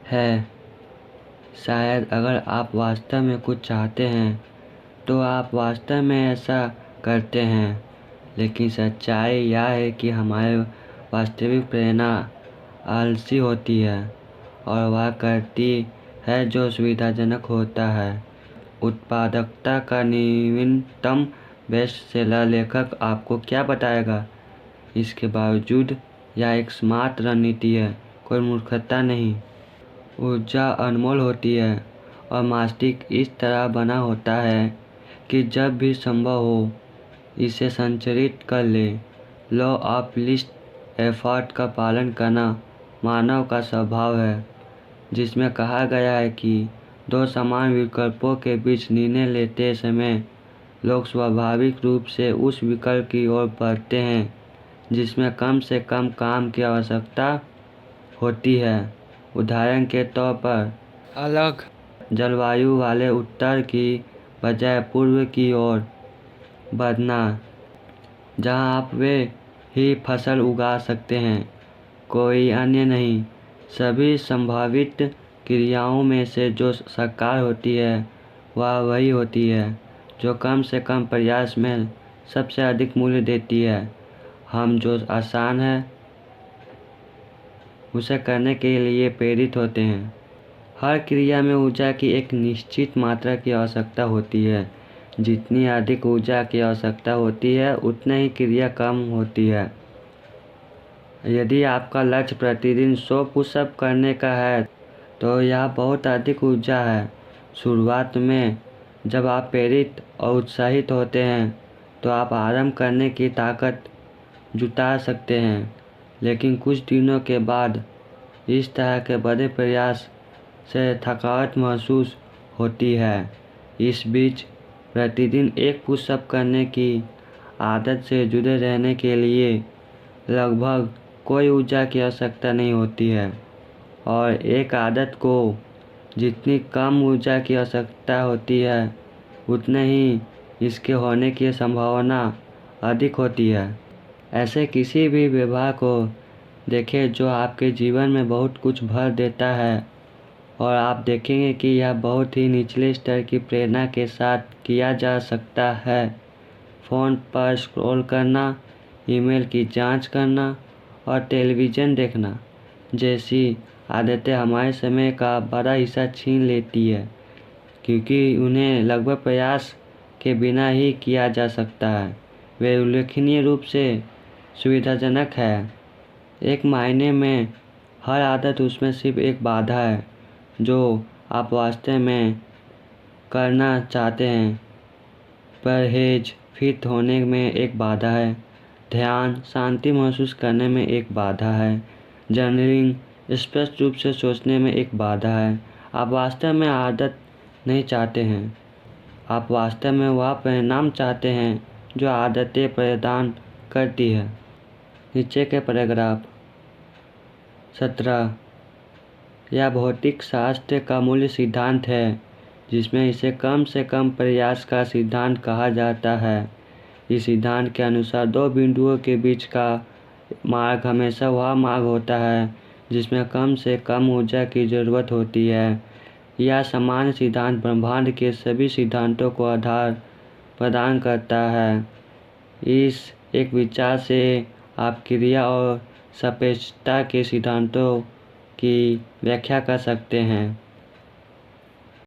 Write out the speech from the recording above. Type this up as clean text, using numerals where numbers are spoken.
है। शायद अगर आप वास्तव में कुछ चाहते हैं तो आप वास्तव में ऐसा करते हैं, लेकिन सच्चाई यह है कि हमारी वास्तविक प्रेरणा आलसी होती है और वह करती है जो सुविधाजनक होता है। उत्पादकता का नवीनतम बेस्ट-सेलर लेखक आपको क्या बताएगा? इसके बावजूद यह एक स्मार्ट रणनीति है, कोई मूर्खता नहीं। ऊर्जा अनमोल होती है और मस्तिष्क इस तरह बना होता है कि जब भी संभव हो इसे संचारित कर ले। लॉ ऑफ लीस्ट एफर्ट का पालन करना मानव का स्वभाव है, जिसमें कहा गया है कि दो समान विकल्पों के बीच निर्णय लेते समय लोग स्वाभाविक रूप से उस विकल्प की ओर बढ़ते हैं जिसमें कम से कम काम की आवश्यकता होती है। उदाहरण के तौर पर, अलग जलवायु वाले उत्तर की बजाय पूर्व की ओर बढ़ना, जहां आप वे ही फसल उगा सकते हैं, कोई अन्य नहीं। सभी संभावित क्रियाओं में से जो साकार होती है वह वही होती है जो कम से कम प्रयास में सबसे अधिक मूल्य देती है। हम जो आसान है उसे करने के लिए प्रेरित होते हैं। हर क्रिया में ऊर्जा की एक निश्चित मात्रा की आवश्यकता होती है। जितनी अधिक ऊर्जा की आवश्यकता होती है उतनी ही क्रिया कम होती है। यदि आपका लक्ष्य प्रतिदिन 100 पुशअप करने का है तो यह बहुत अधिक ऊर्जा है। शुरुआत में जब आप प्रेरित और उत्साहित होते हैं तो आप आरंभ करने की ताकत जुटा सकते हैं, लेकिन कुछ दिनों के बाद इस तरह के बड़े प्रयास से थकावट महसूस होती है। इस बीच प्रतिदिन 1 पुशअप करने की आदत से जुड़े रहने के लिए लगभग कोई ऊर्जा की आवश्यकता नहीं होती है, और एक आदत को जितनी कम ऊर्जा की आवश्यकता होती है उतने ही इसके होने की संभावना अधिक होती है। ऐसे किसी भी व्यवहार को देखें जो आपके जीवन में बहुत कुछ भर देता है और आप देखेंगे कि यह बहुत ही निचले स्तर की प्रेरणा के साथ किया जा सकता है। फ़ोन पर स्क्रॉल करना, ईमेल की जांच करना और टेलीविज़न देखना जैसी आदतें हमारे समय का बड़ा हिस्सा छीन लेती है, क्योंकि उन्हें लगभग प्रयास के बिना ही किया जा सकता है। वे उल्लेखनीय रूप से सुविधाजनक है। एक मायने में हर आदत उसमें सिर्फ एक बाधा है जो आप वास्तव में करना चाहते हैं। परहेज फिट होने में एक बाधा है। ध्यान शांति महसूस करने में एक बाधा है। जर्नलिंग स्पष्ट रूप से सोचने में एक बाधा है। आप वास्तव में आदत नहीं चाहते हैं, आप वास्तव में वह परिणाम चाहते हैं जो आदतें प्रदान करती है। नीचे के पैराग्राफ 17 यह भौतिक शास्त्र का मूल सिद्धांत है, जिसमें इसे कम से कम प्रयास का सिद्धांत कहा जाता है। इस सिद्धांत के अनुसार 2 बिंदुओं के बीच का मार्ग हमेशा वह मार्ग होता है जिसमें कम से कम ऊर्जा की ज़रूरत होती है। यह सामान्य सिद्धांत ब्रह्मांड के सभी सिद्धांतों को आधार प्रदान करता है। इस एक विचार से आप क्रिया और सापेक्षता के सिद्धांतों की व्याख्या कर सकते हैं।